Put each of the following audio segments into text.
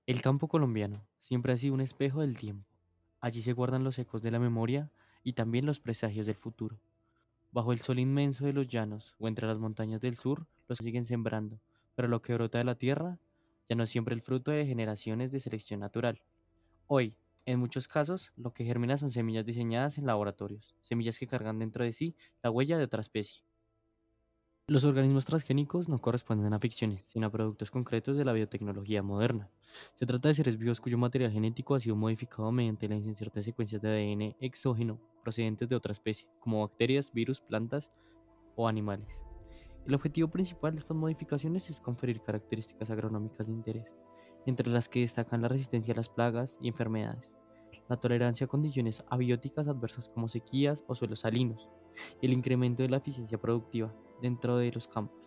El campo colombiano siempre ha sido un espejo del tiempo. Allí se guardan los ecos de la memoria y también los presagios del futuro. Bajo el sol inmenso de los llanos o entre las montañas del sur, los siguen sembrando, pero lo que brota de la tierra ya no es siempre el fruto de generaciones de selección natural. Hoy, en muchos casos, lo que germina son semillas diseñadas en laboratorios, semillas que cargan dentro de sí la huella de otra especie. Los organismos transgénicos no corresponden a ficciones, sino a productos concretos de la biotecnología moderna. Se trata de seres vivos cuyo material genético ha sido modificado mediante la inserción de secuencias de ADN exógeno procedentes de otra especie, como bacterias, virus, plantas o animales. El objetivo principal de estas modificaciones es conferir características agronómicas de interés, entre las que destacan la resistencia a las plagas y enfermedades, la tolerancia a condiciones abióticas adversas como sequías o suelos salinos, y el incremento de la eficiencia productiva dentro de los campos.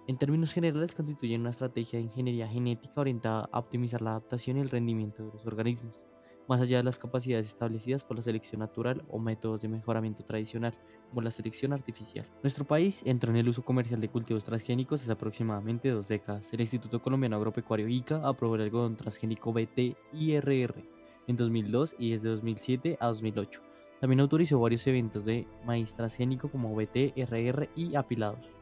En términos generales, constituyen una estrategia de ingeniería genética orientada a optimizar la adaptación y el rendimiento de los organismos, más allá de las capacidades establecidas por la selección natural o métodos de mejoramiento tradicional, como la selección artificial. Nuestro país entró en el uso comercial de cultivos transgénicos hace aproximadamente 2 décadas. El Instituto Colombiano Agropecuario ICA aprobó el algodón transgénico BT-IRR en 2002 y desde 2007 a 2008. También autorizó varios eventos de maíz transgénico como BT-RR y apilados.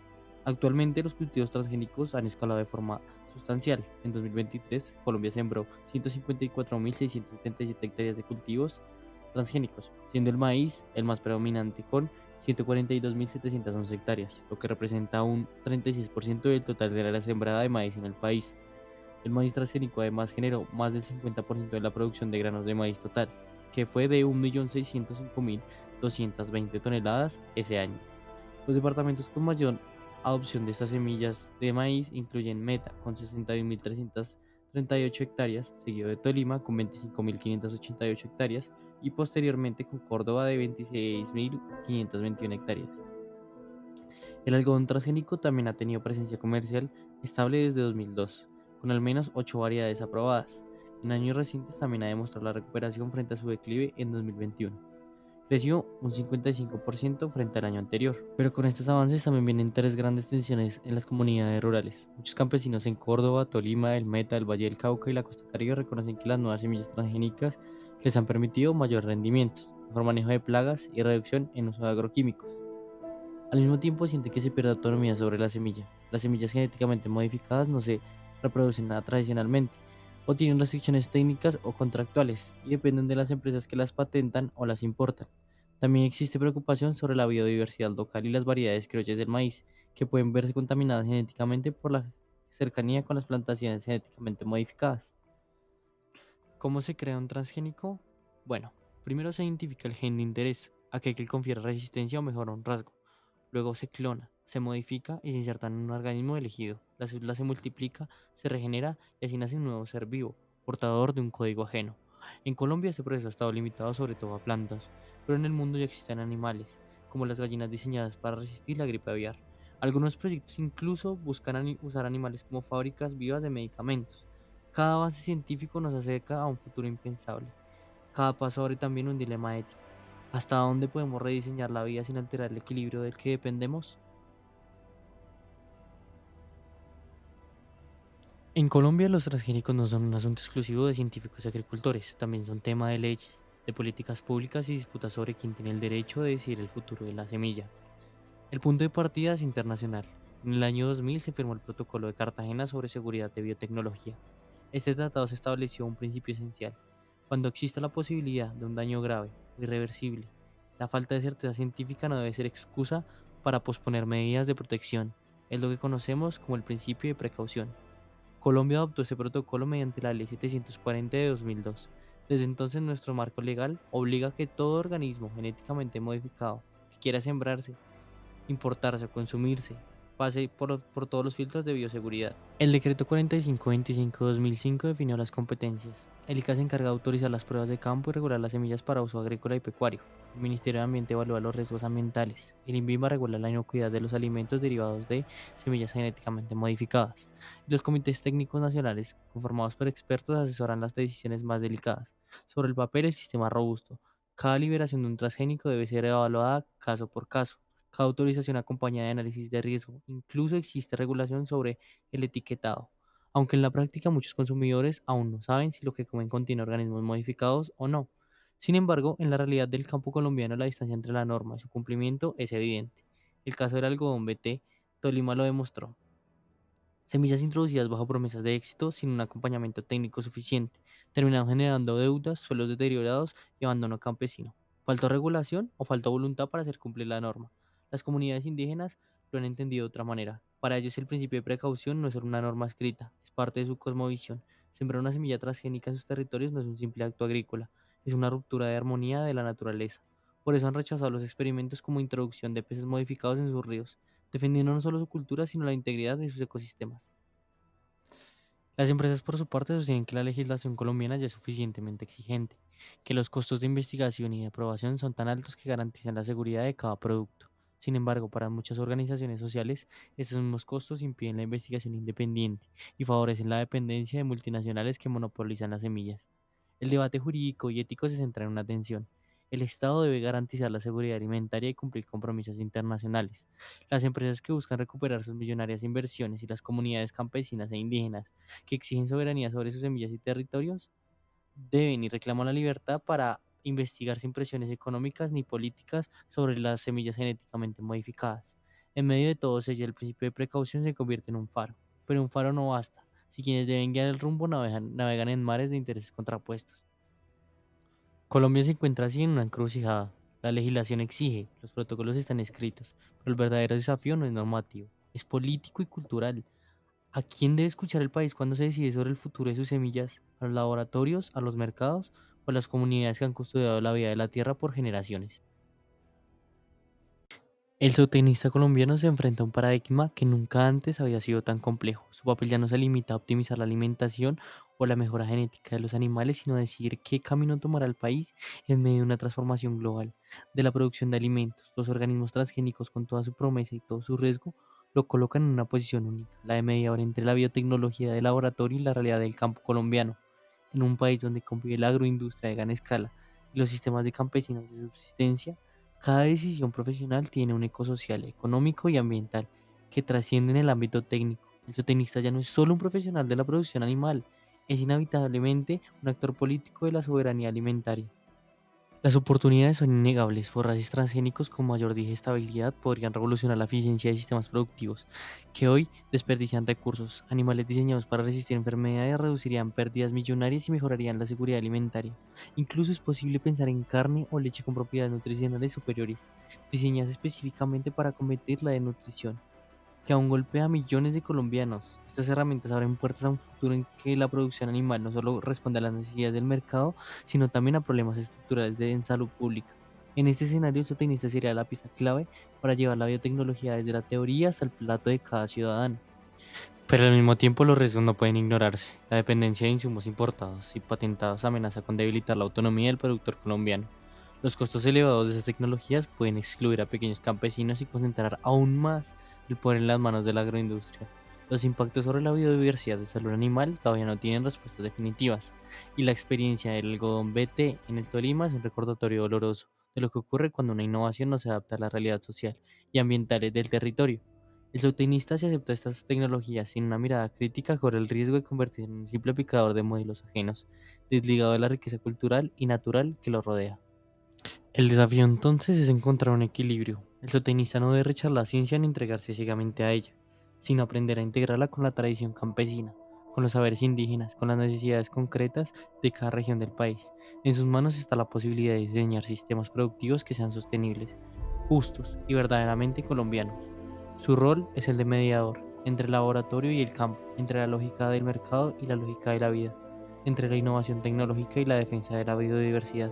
Actualmente los cultivos transgénicos han escalado de forma sustancial. En 2023, Colombia sembró 154.677 hectáreas de cultivos transgénicos, siendo el maíz el más predominante con 142.711 hectáreas, lo que representa un 36% del total de la sembrada de maíz en el país. El maíz transgénico además generó más del 50% de la producción de granos de maíz total, que fue de 1.605.220 toneladas ese año. Los departamentos con mayor adopción de estas semillas de maíz incluyen Meta con 61.338 hectáreas, seguido de Tolima con 25.588 hectáreas y posteriormente con Córdoba de 26.521 hectáreas. El algodón transgénico también ha tenido presencia comercial estable desde 2002, con al menos 8 variedades aprobadas. En años recientes también ha demostrado la recuperación frente a su declive en 2021. Creció un 55% frente al año anterior. Pero con estos avances también vienen tres grandes tensiones en las comunidades rurales. Muchos campesinos en Córdoba, Tolima, el Meta, el Valle del Cauca y la Costa Caribe reconocen que las nuevas semillas transgénicas les han permitido mayores rendimientos, mejor manejo de plagas y reducción en uso de agroquímicos. Al mismo tiempo sienten que se pierde autonomía sobre la semilla. Las semillas genéticamente modificadas no se reproducen nada tradicionalmente, o tienen restricciones técnicas o contractuales, y dependen de las empresas que las patentan o las importan. También existe preocupación sobre la biodiversidad local y las variedades criollas del maíz, que pueden verse contaminadas genéticamente por la cercanía con las plantaciones genéticamente modificadas. ¿Cómo se crea un transgénico? Bueno, primero se identifica el gen de interés, aquel que confiere resistencia o mejora un rasgo. Luego se clona, se modifica y se inserta en un organismo elegido. La célula se multiplica, se regenera y así nace un nuevo ser vivo, portador de un código ajeno. En Colombia este proceso ha estado limitado sobre todo a plantas, pero en el mundo ya existen animales, como las gallinas diseñadas para resistir la gripe aviar. Algunos proyectos incluso buscan usar animales como fábricas vivas de medicamentos. Cada avance científico nos acerca a un futuro impensable. Cada paso abre también un dilema ético. ¿Hasta dónde podemos rediseñar la vida sin alterar el equilibrio del que dependemos? En Colombia, los transgénicos no son un asunto exclusivo de científicos y agricultores, también son tema de leyes, de políticas públicas y disputas sobre quién tiene el derecho de decidir el futuro de la semilla. El punto de partida es internacional. En el año 2000 se firmó el Protocolo de Cartagena sobre seguridad de biotecnología. Este tratado se estableció un principio esencial. Cuando exista la posibilidad de un daño grave o irreversible, la falta de certeza científica no debe ser excusa para posponer medidas de protección. Es lo que conocemos como el principio de precaución. Colombia adoptó ese protocolo mediante la Ley 740 de 2002. Desde entonces nuestro marco legal obliga a que todo organismo genéticamente modificado que quiera sembrarse, importarse o consumirse pase por todos los filtros de bioseguridad. El decreto 4525-2005 definió las competencias. El ICA se encarga de autorizar las pruebas de campo y regular las semillas para uso agrícola y pecuario. El Ministerio de Ambiente evalúa los riesgos ambientales. El INVIMA regula la inocuidad de los alimentos derivados de semillas genéticamente modificadas. Y los comités técnicos nacionales, conformados por expertos, asesoran las decisiones más delicadas. Sobre el papel, el sistema es robusto. Cada liberación de un transgénico debe ser evaluada caso por caso. Cada autorización acompañada de análisis de riesgo. Incluso existe regulación sobre el etiquetado. aunque en la práctica muchos consumidores aún no saben si lo que comen contiene organismos modificados o no. Sin embargo, en la realidad del campo colombiano la distancia entre la norma y su cumplimiento es evidente. El caso del algodón BT, Tolima lo demostró. Semillas introducidas bajo promesas de éxito sin un acompañamiento técnico suficiente, terminaron generando deudas, suelos deteriorados y abandono campesino. ¿Faltó regulación o faltó voluntad para hacer cumplir la norma? Las comunidades indígenas lo han entendido de otra manera. Para ellos el principio de precaución no es solo una norma escrita, es parte de su cosmovisión. Sembrar una semilla transgénica en sus territorios no es un simple acto agrícola, es una ruptura de armonía de la naturaleza. Por eso han rechazado los experimentos como introducción de peces modificados en sus ríos, defendiendo no solo su cultura, sino la integridad de sus ecosistemas. Las empresas, por su parte, sostienen que la legislación colombiana ya es suficientemente exigente, que los costos de investigación y de aprobación son tan altos que garantizan la seguridad de cada producto. Sin embargo, para muchas organizaciones sociales, estos mismos costos impiden la investigación independiente y favorecen la dependencia de multinacionales que monopolizan las semillas. El debate jurídico y ético se centra en una tensión. El Estado debe garantizar la seguridad alimentaria y cumplir compromisos internacionales. Las empresas que buscan recuperar sus millonarias inversiones y las comunidades campesinas e indígenas que exigen soberanía sobre sus semillas y territorios deben y reclaman la libertad para investigar sin presiones económicas ni políticas sobre las semillas genéticamente modificadas. En medio de todo ello, el principio de precaución se convierte en un faro, pero un faro no basta, si quienes deben guiar el rumbo navegan en mares de intereses contrapuestos. Colombia se encuentra así en una encrucijada. La legislación exige, los protocolos están escritos, pero el verdadero desafío no es normativo, es político y cultural. ¿A quién debe escuchar el país cuando se decide sobre el futuro de sus semillas? ¿A los laboratorios, a los mercados o a las comunidades que han custodiado la vida de la tierra por generaciones? El zootecnista colombiano se enfrenta a un paradigma que nunca antes había sido tan complejo. Su papel ya no se limita a optimizar la alimentación o la mejora genética de los animales, sino a decidir qué camino tomará el país en medio de una transformación global de la producción de alimentos. Los organismos transgénicos, con toda su promesa y todo su riesgo, lo colocan en una posición única, la de mediador entre la biotecnología del laboratorio y la realidad del campo colombiano. En un país donde convive la agroindustria de gran escala y los sistemas de campesinos de subsistencia, cada decisión profesional tiene un eco social, económico y ambiental que trascienden el ámbito técnico. El zootecnista ya no es solo un profesional de la producción animal, es inevitablemente un actor político de la soberanía alimentaria. Las oportunidades son innegables. Forrajes transgénicos con mayor digestibilidad podrían revolucionar la eficiencia de sistemas productivos que hoy desperdician recursos. Animales diseñados para resistir enfermedades reducirían pérdidas millonarias y mejorarían la seguridad alimentaria. Incluso es posible pensar en carne o leche con propiedades nutricionales superiores, diseñadas específicamente para combatir la desnutrición que aún golpea a millones de colombianos. Estas herramientas abren puertas a un futuro en que la producción animal no solo responde a las necesidades del mercado, sino también a problemas estructurales en salud pública. En este escenario, el zootecnista sería la pieza clave para llevar la biotecnología desde la teoría hasta el plato de cada ciudadano. Pero al mismo tiempo los riesgos no pueden ignorarse. La dependencia de insumos importados y patentados amenaza con debilitar la autonomía del productor colombiano. Los costos elevados de esas tecnologías pueden excluir a pequeños campesinos y concentrar aún más el poder en las manos de la agroindustria. Los impactos sobre la biodiversidad de salud animal todavía no tienen respuestas definitivas, y la experiencia del algodón BT en el Tolima es un recordatorio doloroso de lo que ocurre cuando una innovación no se adapta a la realidad social y ambiental del territorio. El zootecnista, si acepta estas tecnologías sin una mirada crítica, corre el riesgo de convertirse en un simple aplicador de modelos ajenos, desligado de la riqueza cultural y natural que lo rodea. El desafío entonces es encontrar un equilibrio. El zootecnista no debe rechazar la ciencia ni entregarse ciegamente a ella, sino aprender a integrarla con la tradición campesina, con los saberes indígenas, con las necesidades concretas de cada región del país. En sus manos está la posibilidad de diseñar sistemas productivos que sean sostenibles, justos y verdaderamente colombianos. Su rol es el de mediador entre el laboratorio y el campo, entre la lógica del mercado y la lógica de la vida, entre la innovación tecnológica y la defensa de la biodiversidad.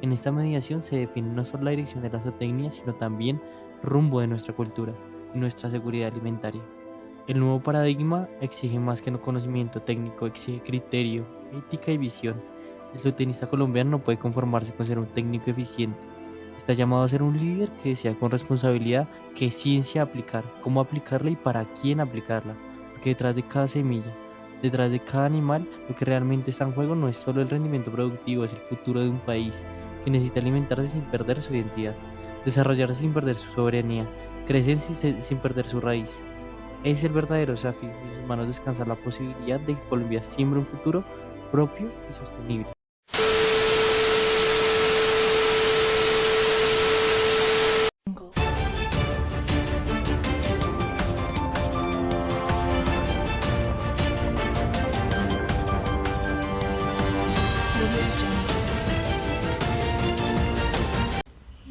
En esta mediación se define no solo la dirección de la zootecnia, sino también rumbo de nuestra cultura y nuestra seguridad alimentaria. El nuevo paradigma exige más que no conocimiento técnico, exige criterio, ética y visión. El zootecnista colombiano no puede conformarse con ser un técnico eficiente. Está llamado a ser un líder que desea con responsabilidad qué ciencia aplicar, cómo aplicarla y para quién aplicarla. Porque detrás de cada semilla, detrás de cada animal, lo que realmente está en juego no es solo el rendimiento productivo, es el futuro de un país que necesita alimentarse sin perder su identidad, desarrollarse sin perder su soberanía, crecer sin perder su raíz. Es el verdadero desafío. En sus manos descansa la posibilidad de que Colombia siembre un futuro propio y sostenible.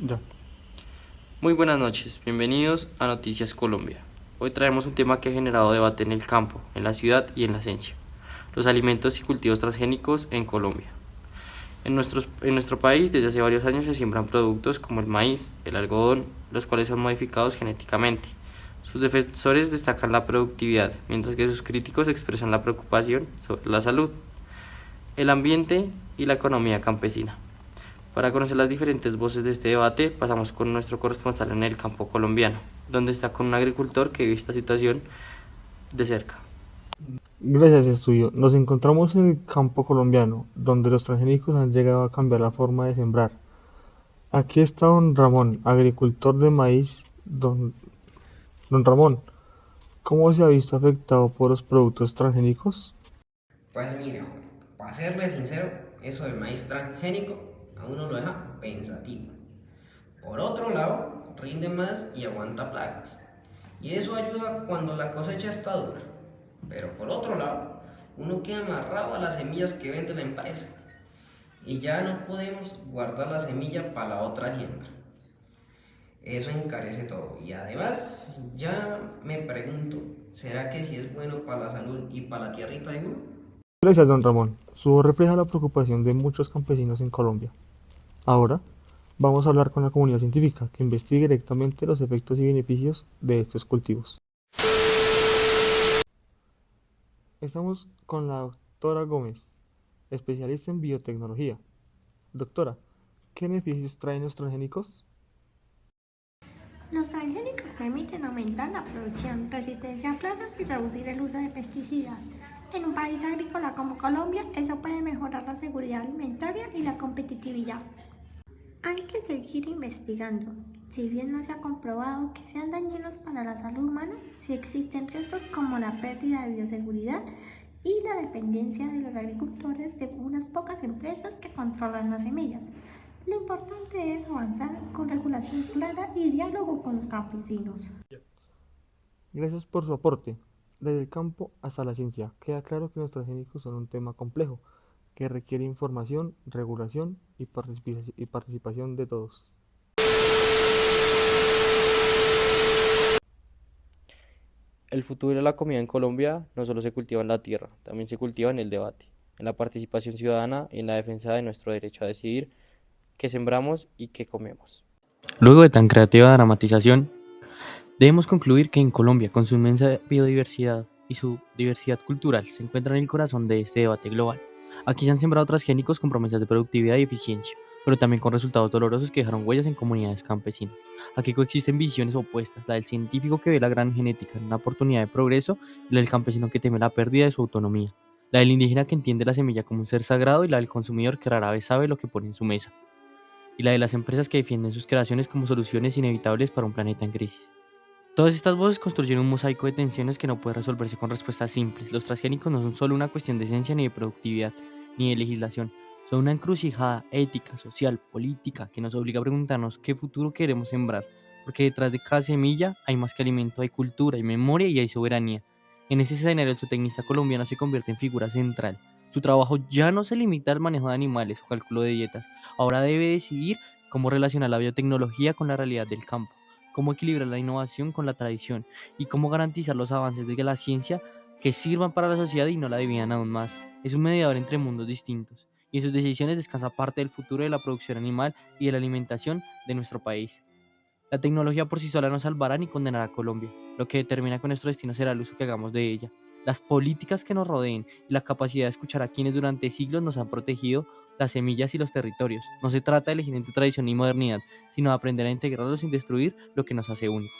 Ya. Muy buenas noches, bienvenidos a Noticias Colombia. Hoy traemos un tema que ha generado debate en el campo, en la ciudad y en la ciencia: los alimentos y cultivos transgénicos en Colombia. En nuestro país desde hace varios años se siembran productos como el maíz, el algodón, los cuales son modificados genéticamente. Sus defensores destacan la productividad, mientras que sus críticos expresan la preocupación sobre la salud, el ambiente y la economía campesina. Para conocer las diferentes voces de este debate, pasamos con nuestro corresponsal en el campo colombiano, donde está con un agricultor que vive esta situación de cerca. Gracias, estudio. Nos encontramos en el campo colombiano, donde los transgénicos han llegado a cambiar la forma de sembrar. Aquí está don Ramón, agricultor de maíz. Don Ramón, ¿cómo se ha visto afectado por los productos transgénicos? Pues mire, joven, para serle sincero, eso del maíz transgénico a uno lo deja pensativo. Por otro lado, rinde más y aguanta plagas. Y eso ayuda cuando la cosecha está dura. Pero por otro lado, uno queda amarrado a las semillas que vende la empresa. Y ya no podemos guardar la semilla para la otra siembra. Eso encarece todo. Y además, ya me pregunto, ¿será que si es bueno para la salud y para la tierrita de uno? Gracias, don Ramón. Su voz refleja la preocupación de muchos campesinos en Colombia. Ahora, vamos a hablar con la comunidad científica que investigue directamente los efectos y beneficios de estos cultivos. Estamos con la doctora Gómez, especialista en biotecnología. Doctora, ¿qué beneficios traen los transgénicos? Los transgénicos permiten aumentar la producción, resistencia a plagas y reducir el uso de pesticidas. En un país agrícola como Colombia, eso puede mejorar la seguridad alimentaria y la competitividad. Hay que seguir investigando. Si bien no se ha comprobado que sean dañinos para la salud humana, sí existen riesgos como la pérdida de bioseguridad y la dependencia de los agricultores de unas pocas empresas que controlan las semillas. Lo importante es avanzar con regulación clara y diálogo con los campesinos. Gracias por su aporte. Desde el campo hasta la ciencia, queda claro que los transgénicos son un tema complejo que requiere información, regulación y participación de todos. El futuro de la comida en Colombia no solo se cultiva en la tierra, también se cultiva en el debate, en la participación ciudadana y en la defensa de nuestro derecho a decidir qué sembramos y qué comemos. Luego de tan creativa dramatización, debemos concluir que en Colombia, con su inmensa biodiversidad y su diversidad cultural, se encuentra en el corazón de este debate global. Aquí se han sembrado transgénicos con promesas de productividad y eficiencia, pero también con resultados dolorosos que dejaron huellas en comunidades campesinas. Aquí coexisten visiones opuestas, la del científico que ve la gran genética en una oportunidad de progreso y la del campesino que teme la pérdida de su autonomía, la del indígena que entiende la semilla como un ser sagrado y la del consumidor que rara vez sabe lo que pone en su mesa, y la de las empresas que defienden sus creaciones como soluciones inevitables para un planeta en crisis. Todas estas voces construyen un mosaico de tensiones que no puede resolverse con respuestas simples. Los transgénicos no son solo una cuestión de esencia ni de productividad, ni de legislación. Son una encrucijada ética, social, política, que nos obliga a preguntarnos qué futuro queremos sembrar. Porque detrás de cada semilla hay más que alimento, hay cultura, hay memoria y hay soberanía. En ese escenario, el zootecnista colombiano se convierte en figura central. Su trabajo ya no se limita al manejo de animales o cálculo de dietas. Ahora debe decidir cómo relacionar la biotecnología con la realidad del campo, cómo equilibrar la innovación con la tradición y cómo garantizar los avances de la ciencia que sirvan para la sociedad y no la dividan aún más. Es un mediador entre mundos distintos y en sus decisiones descansa parte del futuro de la producción animal y de la alimentación de nuestro país. La tecnología por sí sola no salvará ni condenará a Colombia. Lo que determina que nuestro destino será el uso que hagamos de ella, las políticas que nos rodeen y la capacidad de escuchar a quienes durante siglos nos han protegido las semillas y los territorios. No se trata de elegir entre tradición y modernidad, sino de aprender a integrarlos sin destruir lo que nos hace únicos.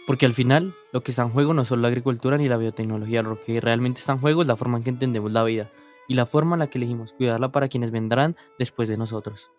Porque al final, lo que está en juego no es solo la agricultura ni la biotecnología, lo que realmente está en juego es la forma en que entendemos la vida y la forma en la que elegimos cuidarla para quienes vendrán después de nosotros.